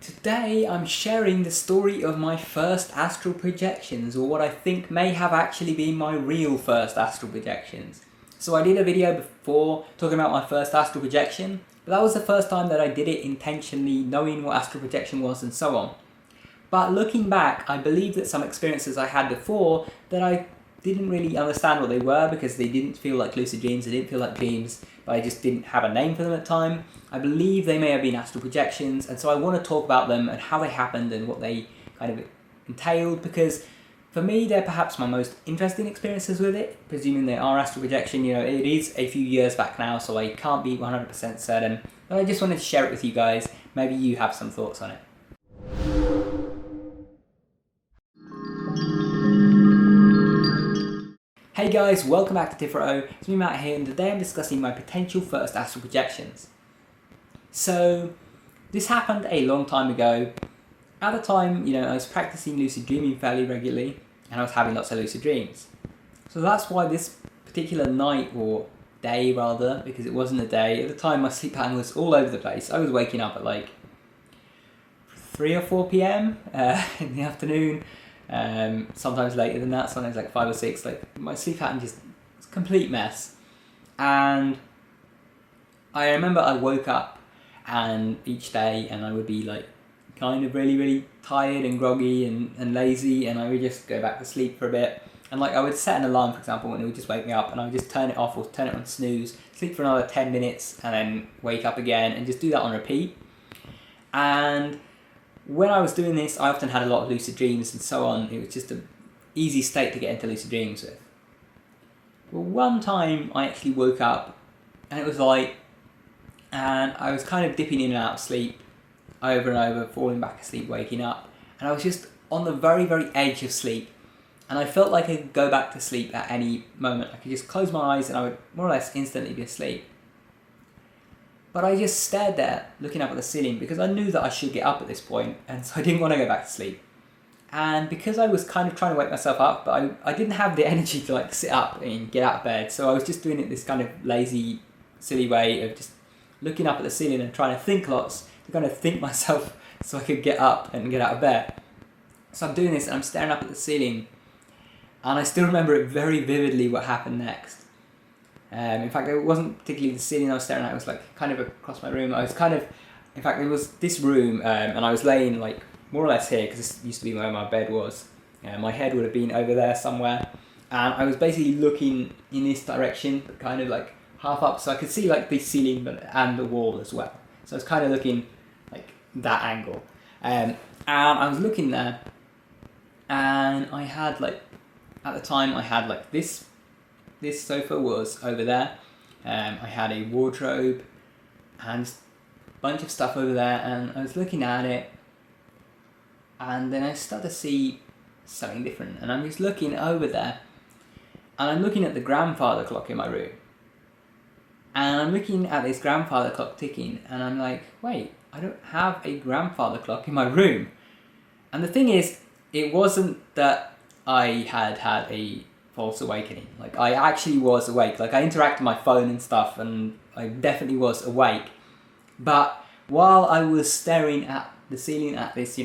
Today I'm sharing the story of my first astral projections, or what I think may have actually been my real first astral projections. So I did a video before talking about my first astral projection, but that was the first time that I did it intentionally, knowing what astral projection was and so on. But looking back, I believe that some experiences I had before that I didn't really understand what they were because they didn't feel like lucid dreams, they didn't feel like dreams, but I just didn't have a name for them at the time. I believe they may have been astral projections, and so I want to talk about them and how they happened and what they kind of entailed, because for me they're perhaps my most interesting experiences with it, presuming they are astral projection. You know, it is a few years back now, so I can't be 100% certain, but I just wanted to share it with you guys. Maybe you have some thoughts on it. Hey guys, welcome back to Tipharot. It's me, Matt here, and today I'm discussing my potential first astral projections. So, this happened a long time ago. At the time, I was practicing lucid dreaming fairly regularly, and I was having lots of lucid dreams. So that's why this particular night, or day rather, because it wasn't a day, at the time my sleep pattern was all over the place. I was waking up at like 3 or 4 p.m. In the afternoon. Sometimes later than that, sometimes like 5 or 6. Like, my sleep pattern just was a complete mess. And I remember I woke up and each day, and I would be like kind of really tired and groggy and lazy, and I would just go back to sleep for a bit. And like, I would set an alarm, for example, and it would just wake me up, and I would just turn it off or turn it on snooze, sleep for another 10 minutes and then wake up again, and just do that on repeat. And when I was doing this, I often had a lot of lucid dreams and so on. It was just an easy state to get into lucid dreams with. But one time I actually woke up and it was light, and I was kind of dipping in and out of sleep over and over, falling back asleep, waking up, and I was just on the very edge of sleep, and I felt like I could go back to sleep at any moment. I could just close my eyes and I would more or less instantly be asleep. But I just stared there, looking up at the ceiling, because I knew that I should get up at this point, and so I didn't want to go back to sleep. And because I was kind of trying to wake myself up, but I didn't have the energy to like sit up and get out of bed, so I was just doing it this kind of lazy, silly way of just looking up at the ceiling and trying to think lots, to kind of think myself so I could get up and get out of bed. So I'm doing this and I'm staring up at the ceiling, and I still remember it very vividly what happened next. In fact, it wasn't particularly the ceiling I was staring at, it was like kind of across my room. In fact, it was this room, and I was laying like more or less here, because this used to be where my bed was. My head would have been over there somewhere, and I was basically looking in this direction, but kind of like half up, so I could see like the ceiling and the wall as well. So I was kind of looking like that angle. And I was looking there, and I had like, at the time I had like this sofa was over there. I had a wardrobe and a bunch of stuff over there, and I was looking at it, and then I started to see something different, and I'm just looking over there, and I'm looking at the grandfather clock in my room, and I'm looking at this grandfather clock ticking, and I'm like, wait, I don't have a grandfather clock in my room. And the thing is, it wasn't that I had a false awakening. Like, I actually was awake. Like, I interacted with my phone and stuff, and I definitely was awake. But while I was staring at the ceiling, at this,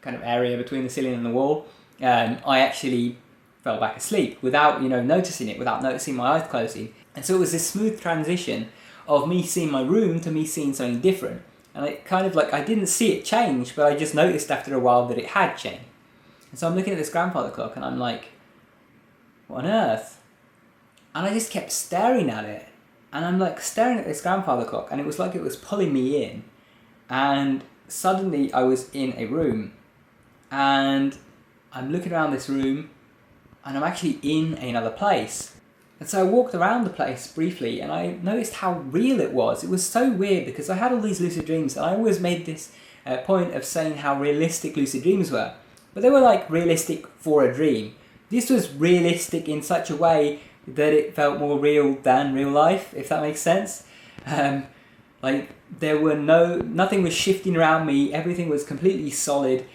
kind of area between the ceiling and the wall, I actually fell back asleep without, noticing it, without noticing my eyes closing. And so it was this smooth transition of me seeing my room to me seeing something different. And it kind of like, I didn't see it change, but I just noticed after a while that it had changed. And so I'm looking at this grandfather clock, and I'm like, what on earth? And I just kept staring at it, and I'm like staring at this grandfather clock, and it was like it was pulling me in. And suddenly I was in a room, and I'm looking around this room, and I'm actually in another place. And so I walked around the place briefly, and I noticed how real it was. It was so weird, because I had all these lucid dreams, and I always made this point of saying how realistic lucid dreams were, but they were like realistic for a dream. This was realistic in such a way that it felt more real than real life, if that makes sense. Like, there were nothing was shifting around me, everything was completely solid.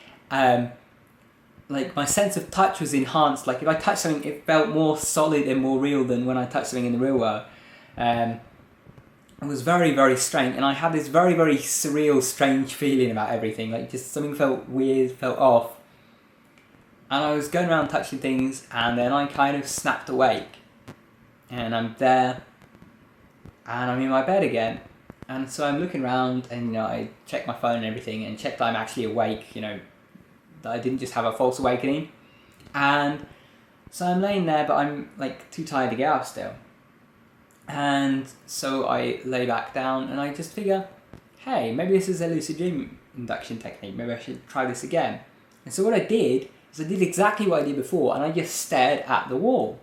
Like, my sense of touch was enhanced. Like, if I touched something, it felt more solid and more real than when I touched something in the real world. It was very, very strange, and I had this very, very surreal, strange feeling about everything. Like, just something felt weird, felt off. And I was going around touching things, and then I kind of snapped awake. And I'm there, and I'm in my bed again. And so I'm looking around, and I check my phone and everything, and check that I'm actually awake, that I didn't just have a false awakening. And so I'm laying there, but I'm like too tired to get up still. And so I lay back down, and I just figure, hey, maybe this is a lucid dream induction technique. Maybe I should try this again. And so what I did is I did exactly what I did before, and I just stared at the wall.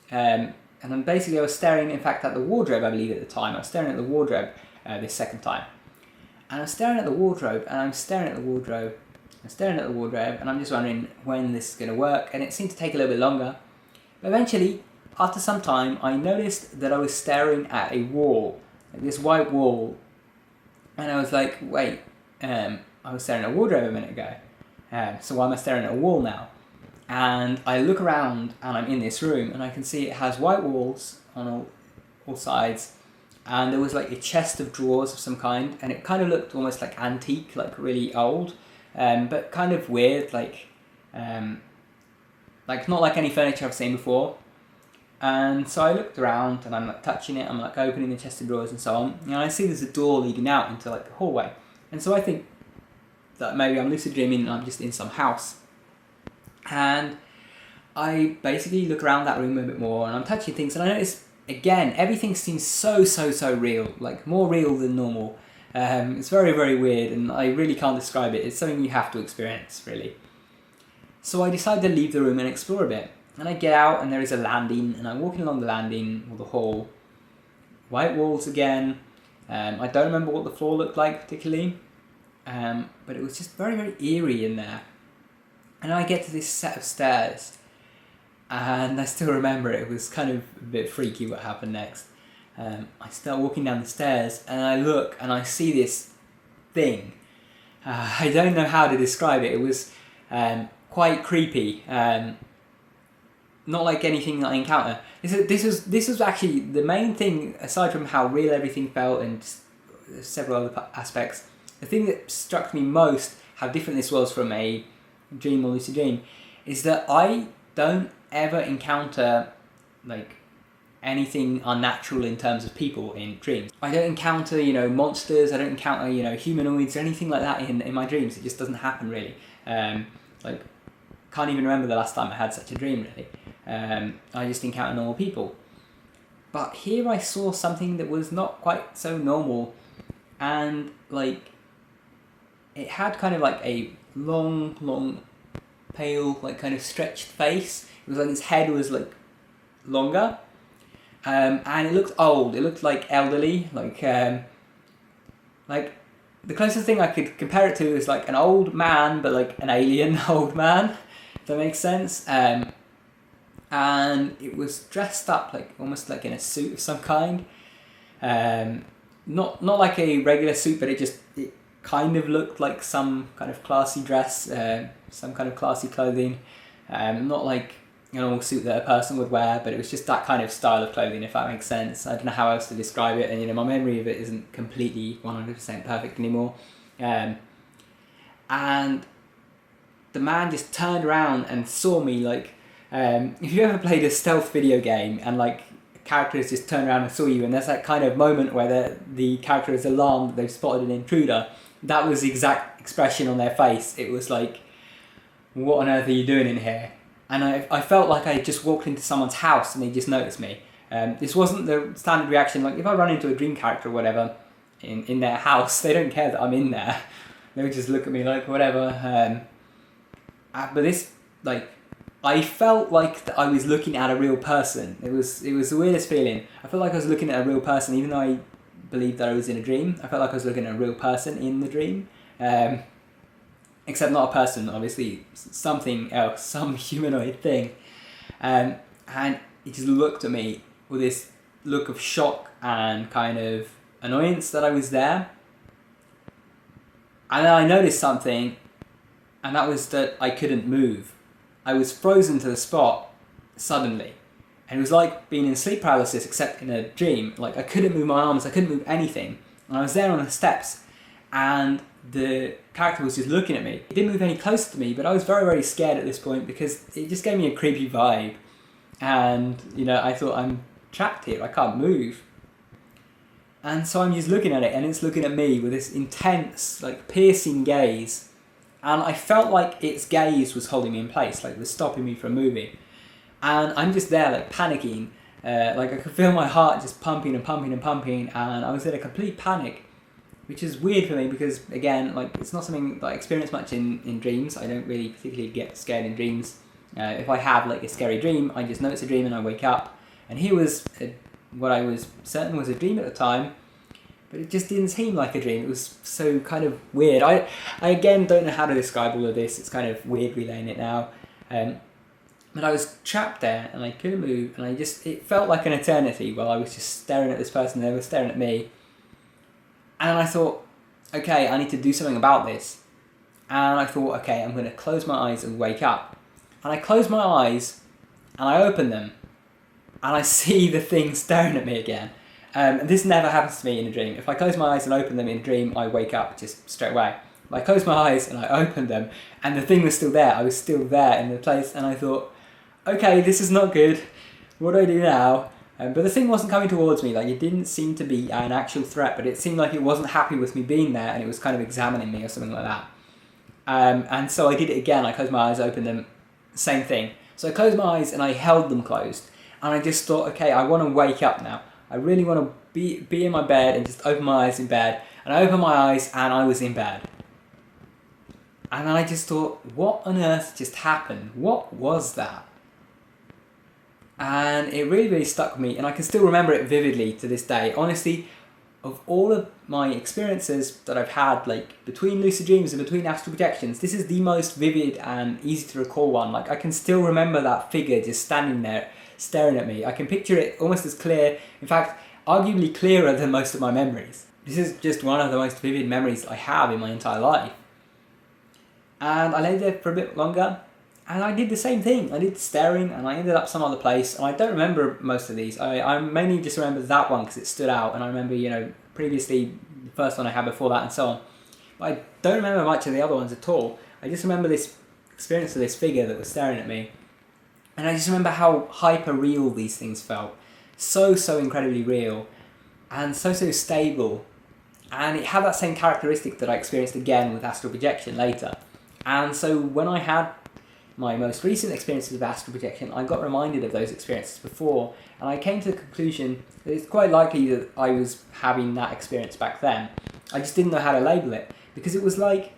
And then basically I was staring, in fact, at the wardrobe, I believe, at the time. I was staring at the wardrobe this second time. And I'm staring at the wardrobe, and I'm staring at the wardrobe, and staring at the wardrobe, and I'm just wondering when this is going to work. And it seemed to take a little bit longer. But eventually, after some time, I noticed that I was staring at a wall, like this white wall. And I was like, wait, I was staring at a wardrobe a minute ago. So why am I staring at a wall now? And I look around, and I'm in this room, and I can see it has white walls on all sides. And there was like a chest of drawers of some kind, and it kind of looked almost like antique, like really old, but kind of weird, like not like any furniture I've seen before. And so I looked around, and I'm like touching it, I'm like opening the chest of drawers and so on, and I see there's a door leading out into like the hallway. And so I think that maybe I'm lucid dreaming and I'm just in some house. And I basically look around that room a bit more, and I'm touching things, and I notice, again, everything seems so real, like more real than normal. It's very, very weird, and I really can't describe it. It's something you have to experience, really. So I decide to leave the room and explore a bit. And I get out, and there is a landing, and I'm walking along the landing, or the hall. White walls again. I don't remember what the floor looked like particularly, but it was just very, very eerie in there. And I get to this set of stairs, and I still remember it. It was kind of a bit freaky what happened next. I start walking down the stairs, and I look, and I see this thing. I don't know how to describe it. It was quite creepy. Not like anything that I encounter. This was actually the main thing, aside from how real everything felt and several other aspects. The thing that struck me most, how different this was from a dream or lucid dream, is that I don't ever encounter like anything unnatural in terms of people in dreams. I don't encounter monsters. I don't encounter humanoids or anything like that in my dreams. It just doesn't happen really. Can't even remember the last time I had such a dream really. I just encounter normal people. But here I saw something that was not quite so normal, and like it had kind of like a long, pale, like kind of stretched face. It was like his head was like longer, and it looked old. It looked like elderly, like the closest thing I could compare it to is like an old man, but like an alien old man. If that makes sense. And it was dressed up like almost like in a suit of some kind. Not like a regular suit, but it kind of looked like some kind of classy dress, some kind of classy clothing. Not like a normal suit that a person would wear, but it was just that kind of style of clothing, if that makes sense. I don't know how else to describe it, and my memory of it isn't completely 100% perfect anymore. And the man just turned around and saw me like, if you ever played a stealth video game and like characters just turn around and saw you, and there's that kind of moment where the character is alarmed that they've spotted an intruder, that was the exact expression on their face. It was like, what on earth are you doing in here? And I felt like I just walked into someone's house and they just noticed me. This wasn't the standard reaction, like if I run into a dream character or whatever in their house, they don't care that I'm in there. They would just look at me like whatever. But this, like, I felt like I was looking at a real person. It was the weirdest feeling. I felt like I was looking at a real person, even though I believed that I was in a dream. I felt like I was looking at a real person in the dream. Except not a person, obviously, something else, some humanoid thing. And it just looked at me with this look of shock and kind of annoyance that I was there. And then I noticed something, and that was that I couldn't move. I was frozen to the spot suddenly. And it was like being in sleep paralysis, except in a dream. Like I couldn't move my arms, I couldn't move anything. And I was there on the steps, and the character was just looking at me. It didn't move any closer to me, but I was very, very scared at this point because it just gave me a creepy vibe. And, you know, I thought, I'm trapped here, I can't move. And so I'm just looking at it, and it's looking at me with this intense, like, piercing gaze. And I felt like its gaze was holding me in place, like it was stopping me from moving. And I'm just there, like, panicking. Like, I could feel my heart just pumping and pumping and pumping, and I was in a complete panic. Which is weird for me because, again, like it's not something that I experience much in dreams. I don't really particularly get scared in dreams. If I have like a scary dream, I just know it's a dream and I wake up. And here was what I was certain was a dream at the time, but it just didn't seem like a dream. It was so kind of weird. I again don't know how to describe all of this. It's kind of weird relaying it now. But I was trapped there and I couldn't move, and it felt like an eternity while I was just staring at this person and they were staring at me. And I thought, okay, I need to do something about this. And I thought, okay, I'm going to close my eyes and wake up. And I close my eyes and I open them and I see the thing staring at me again. And this never happens to me in a dream. If I close my eyes and open them in a dream, I wake up just straight away. But I closed my eyes and I opened them and the thing was still there. I was still there in the place, and I thought, okay, this is not good. What do I do now? But the thing wasn't coming towards me, like it didn't seem to be an actual threat, but it seemed like it wasn't happy with me being there and it was kind of examining me or something like that. And so I did it again. I closed my eyes, opened them, same thing. So I closed my eyes and I held them closed, and I just thought, okay, I want to wake up now. I really want to be in my bed and just open my eyes in bed. And I opened my eyes and I was in bed. And I just thought, what on earth just happened? What was that? And it really, really stuck with me, and I can still remember it vividly to this day. Honestly, of all of my experiences that I've had, like between lucid dreams and between astral projections, this is the most vivid and easy to recall one. Like I can still remember that figure just standing there staring at me. I can picture it almost as clear, in fact, arguably clearer than most of my memories. This is just one of the most vivid memories I have in my entire life. And I lay there for a bit longer, and I did the same thing. I did staring, and I ended up some other place, and I don't remember most of these. I mainly just remember that one because it stood out, and I remember, you know, previously the first one I had before that and so on. But I don't remember much of the other ones at all. I just remember this experience of this figure that was staring at me, and I just remember how hyper real these things felt. So incredibly real, and so stable. And it had that same characteristic that I experienced again with astral projection later. And so when I had my most recent experiences of astral projection, I got reminded of those experiences before, and I came to the conclusion that it's quite likely that I was having that experience back then. I just didn't know how to label it, because it was like,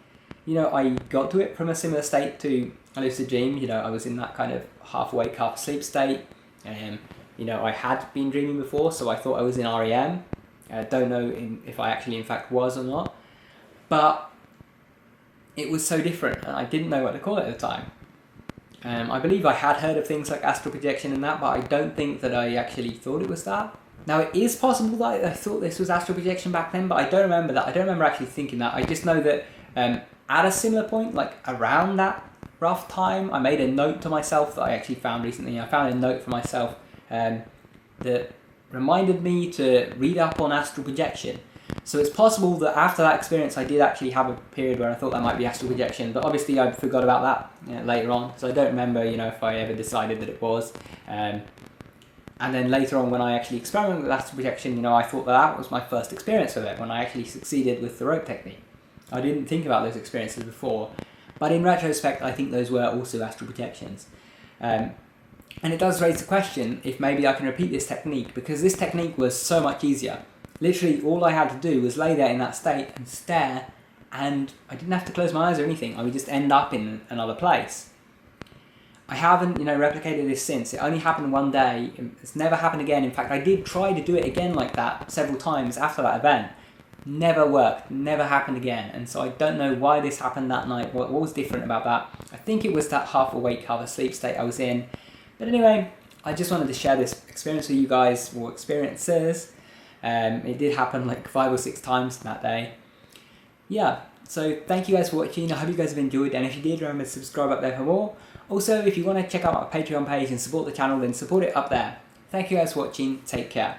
you know, I got to it from a similar state to a lucid dream. You know, I was in that kind of half awake, half asleep state. You know, I had been dreaming before, so I thought I was in REM. I don't know if I actually in fact was or not, but it was so different, and I didn't know what to call it at the time. I believe I had heard of things like astral projection and that, but I don't think that I actually thought it was that. Now, it is possible that I thought this was astral projection back then, but I don't remember that. I don't remember actually thinking that. I just know that at a similar point, like around that rough time, I made a note to myself that I actually found recently. I found a note for myself that reminded me to read up on astral projection. So it's possible that after that experience I did actually have a period where I thought that might be astral projection, but obviously I forgot about that later on, so I don't remember, you know, if I ever decided that it was. And then later on, when I actually experimented with astral projection, you know, I thought that was my first experience of it, when I actually succeeded with the rope technique. I didn't think about those experiences before, but in retrospect I think those were also astral projections. And it does raise the question if maybe I can repeat this technique, because this technique was so much easier. Literally all I had to do was lay there in that state and stare, and I didn't have to close my eyes or anything. I would just end up in another place. I haven't, you know, replicated this since. It only happened one day. It's never happened again. In fact, I did try to do it again like that several times after that event. Never worked, never happened again. And so I don't know why this happened that night, what was different about that. I think it was that half awake, half asleep state I was in. But anyway, I just wanted to share this experience with you guys, or experiences. It did happen like 5 or 6 times that day. Yeah, So thank you guys for watching. I hope you guys have enjoyed, and if you did, remember to subscribe up there for more. Also, if you want to check out my Patreon page and support the channel, then support it up there. Thank you guys for watching. Take care.